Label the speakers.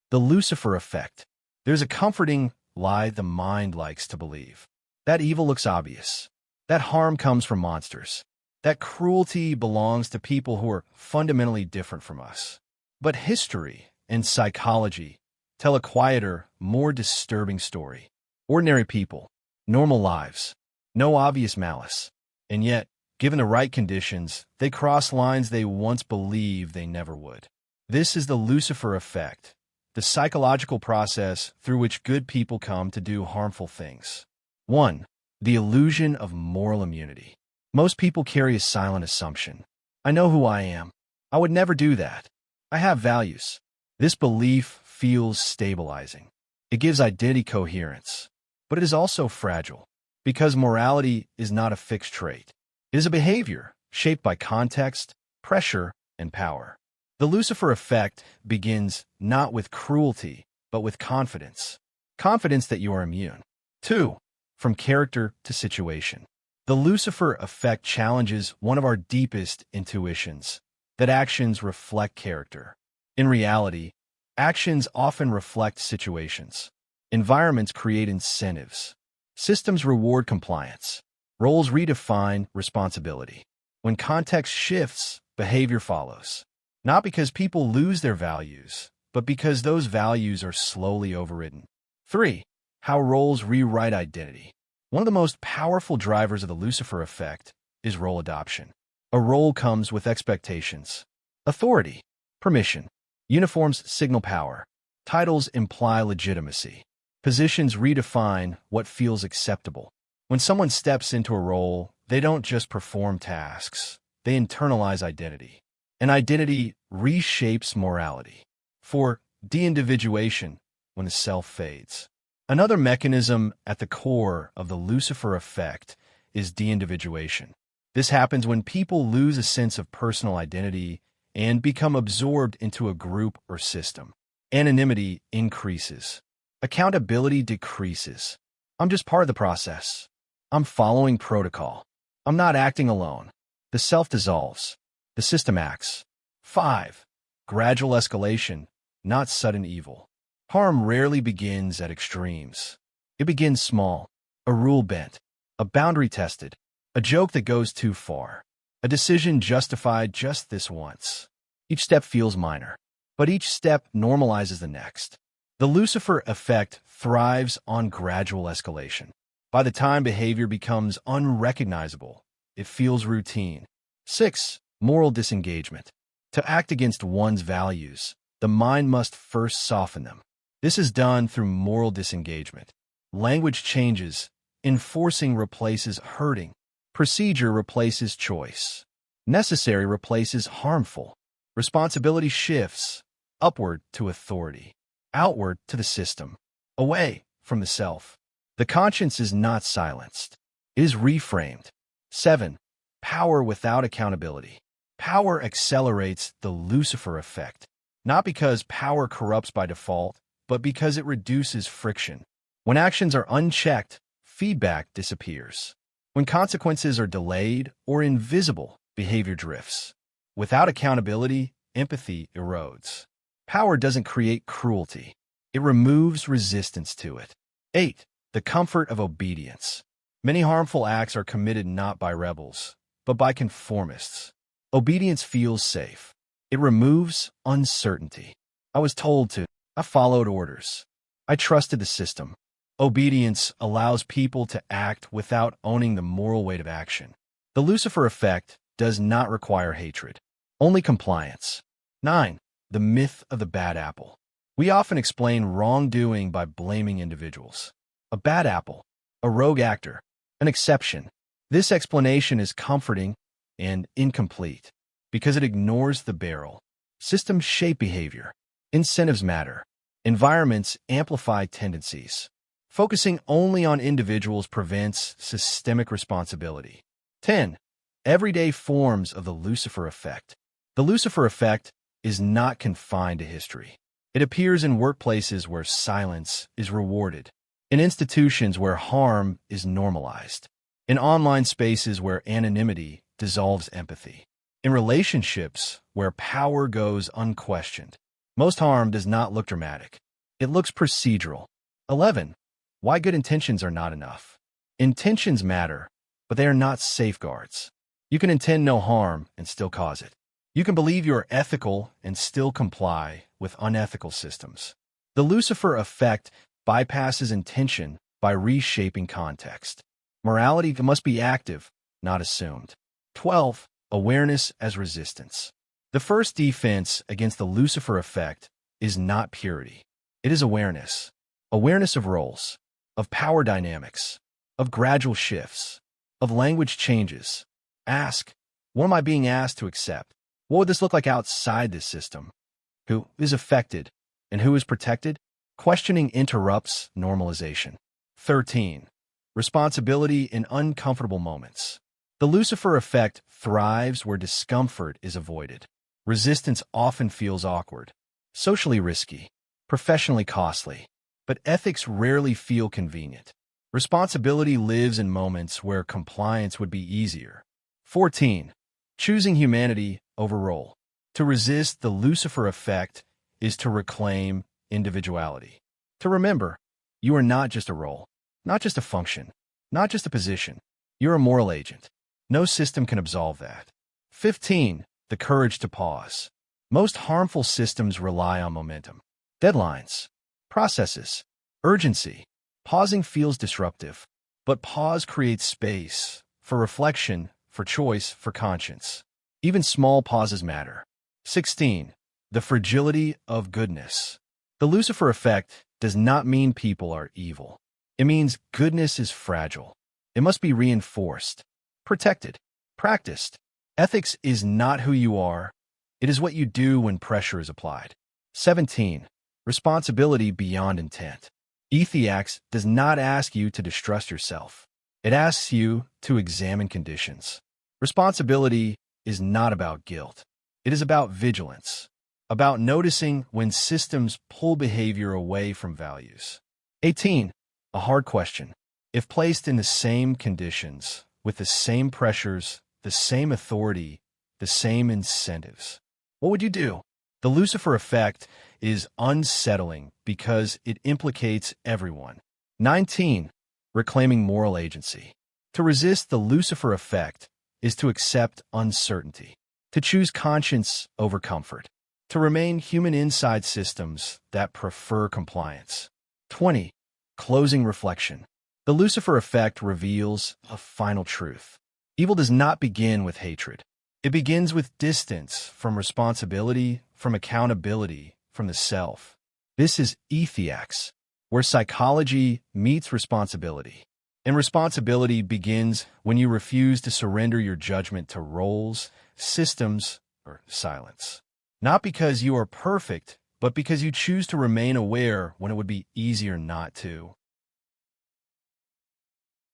Speaker 1: The Lucifer Effect. There's a comforting lie the mind likes to believe. That evil looks obvious. That harm comes from monsters. That cruelty belongs to people who are fundamentally different from us. But history and psychology tell a quieter, more disturbing story. Ordinary people, normal lives, no obvious malice. And yet, given the right conditions, they cross lines they once believed they never would. This is the Lucifer Effect, the psychological process through which good people come to do harmful things. 1. The illusion of moral immunity. Most people carry a silent assumption. I know who I am. I would never do that. I have values. This belief feels stabilizing. It gives identity coherence. But it is also fragile, because morality is not a fixed trait. It is a behavior shaped by context, pressure, and power. The Lucifer Effect begins not with cruelty, but with confidence. Confidence that you are immune. 2. From character to situation. The Lucifer Effect challenges one of our deepest intuitions, that actions reflect character. In reality, actions often reflect situations. Environments create incentives. Systems reward compliance. Roles redefine responsibility. When context shifts, behavior follows. Not because people lose their values, but because those values are slowly overridden. 3. How roles rewrite identity. One of the most powerful drivers of the Lucifer Effect is role adoption. A role comes with expectations, authority, permission. Uniforms signal power. Titles imply legitimacy. Positions redefine what feels acceptable. When someone steps into a role, they don't just perform tasks, they internalize identity. And identity reshapes morality. 4. De-individuation, when the self fades. Another mechanism at the core of the Lucifer Effect is de-individuation. This happens when people lose a sense of personal identity and become absorbed into a group or system. Anonymity increases. Accountability decreases. I'm just part of the process. I'm following protocol. I'm not acting alone. The self dissolves. The system acts. 5. Gradual escalation, not sudden evil. Harm rarely begins at extremes. It begins small, a rule bent, a boundary tested, a joke that goes too far, a decision justified just this once. Each step feels minor, but each step normalizes the next. The Lucifer Effect thrives on gradual escalation. By the time behavior becomes unrecognizable, it feels routine. 6. Moral disengagement. To act against one's values, the mind must first soften them. This is done through moral disengagement. Language changes. Enforcing replaces hurting. Procedure replaces choice. Necessary replaces harmful. Responsibility shifts upward to authority, outward to the system, away from the self. The conscience is not silenced. It is reframed. 7. Power without accountability. Power accelerates the Lucifer Effect, not because power corrupts by default, but because it reduces friction. When actions are unchecked, feedback disappears. When consequences are delayed or invisible, behavior drifts. Without accountability, empathy erodes. Power doesn't create cruelty. It removes resistance to it. 8. The comfort of obedience. Many harmful acts are committed not by rebels, but by conformists. Obedience feels safe. It removes uncertainty. I was told to. I followed orders. I trusted the system. Obedience allows people to act without owning the moral weight of action. The Lucifer Effect does not require hatred, only compliance. 9. The myth of the bad apple. We often explain wrongdoing by blaming individuals. A bad apple, a rogue actor, an exception. This explanation is comforting and incomplete because it ignores the barrel. Systems shape behavior. Incentives matter. Environments amplify tendencies. Focusing only on individuals prevents systemic responsibility. 10. Everyday forms of the Lucifer Effect. The Lucifer Effect is not confined to history. It appears in workplaces where silence is rewarded, in institutions where harm is normalized, in online spaces where anonymity dissolves empathy, in relationships where power goes unquestioned. Most harm does not look dramatic. It looks procedural. 11. Why good intentions are not enough. Intentions matter, but they are not safeguards. You can intend no harm and still cause it. You can believe you are ethical and still comply with unethical systems. The Lucifer effect bypasses intention by reshaping context. Morality must be active, not assumed. 12. Awareness as resistance. The first defense against the Lucifer effect is not purity. It is awareness. Awareness of roles, of power dynamics, of gradual shifts, of language changes. Ask, what am I being asked to accept? What would this look like outside this system? Who is affected and who is protected? Questioning interrupts normalization. 13. Responsibility in uncomfortable moments. The Lucifer effect thrives where discomfort is avoided. Resistance often feels awkward, socially risky, professionally costly, but ethics rarely feel convenient. Responsibility lives in moments where compliance would be easier. 14. Choosing humanity over role. To resist the Lucifer effect is to reclaim individuality. To remember, you are not just a role, not just a function, not just a position. You're a moral agent. No system can absolve that. 15. The courage to pause. Most harmful systems rely on momentum. Deadlines, processes, urgency. Pausing feels disruptive, but pause creates space for reflection, for choice, for conscience. Even small pauses matter. 16. The fragility of goodness. The Lucifer effect does not mean people are evil. It means goodness is fragile. It must be reinforced, protected, practiced. Ethics is not who you are. It is what you do when pressure is applied. 17. Responsibility beyond intent. Ethiax does not ask you to distrust yourself. It asks you to examine conditions. Responsibility is not about guilt. It is about vigilance, about noticing when systems pull behavior away from values. 18. A hard question. If placed in the same conditions, with the same pressures, the same authority, the same incentives, what would you do? The Lucifer effect is unsettling because it implicates everyone. 19. Reclaiming moral agency. To resist the Lucifer effect is to accept uncertainty, to choose conscience over comfort, to remain human inside systems that prefer compliance. 20. Closing reflection. The Lucifer effect reveals a final truth. Evil does not begin with hatred. It begins with distance from responsibility, from accountability, from the self. This is Ethiax, where psychology meets responsibility. And responsibility begins when you refuse to surrender your judgment to roles, systems, or silence. Not because you are perfect, but because you choose to remain aware when it would be easier not to.